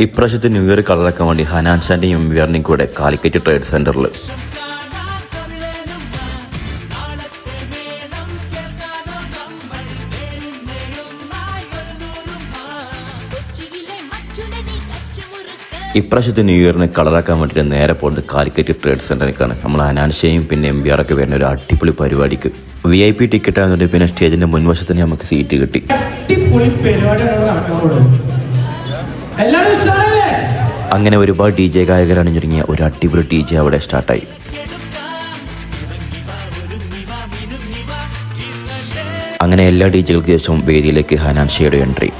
ഇപ്രാവശ്യത്തെ new year കളറാക്കാൻ വേണ്ടി ഹനാൻഷാന്റെയും എംവിആറിന്റെയും കൂടെ കാലിക്കറ്റ് ട്രേഡ് സെന്ററിൽ ഇപ്രാവശ്യത്തെ ന്യൂ ഇയറിന് കളറാക്കാൻ വേണ്ടിയിട്ട് നേരെ പോകുന്നത് കാലിക്കറ്റ് ട്രേഡ് സെന്ററിലേക്കാണ്. നമ്മൾ ഹനാൻഷയും പിന്നെ എംവിആറൊക്കെ വരുന്ന ഒരു അടിപൊളി പരിപാടിക്ക് VIP ടിക്കറ്റ് ആയതുകൊണ്ട് പിന്നെ സ്റ്റേജിന്റെ മുൻവശത്ത് തന്നെ നമുക്ക് സീറ്റ് കിട്ടി. അങ്ങനെ ഒരുപാട് DJ ഗായകരാണ് ചുരുങ്ങിയ ഒരു അടിപൊളി DJ അവിടെ സ്റ്റാർട്ടായി. അങ്ങനെ എല്ലാ DJകൾക്ക് ശേഷം വേദിയിലേക്ക് ഹനാൻഷയുടെ എൻട്രി.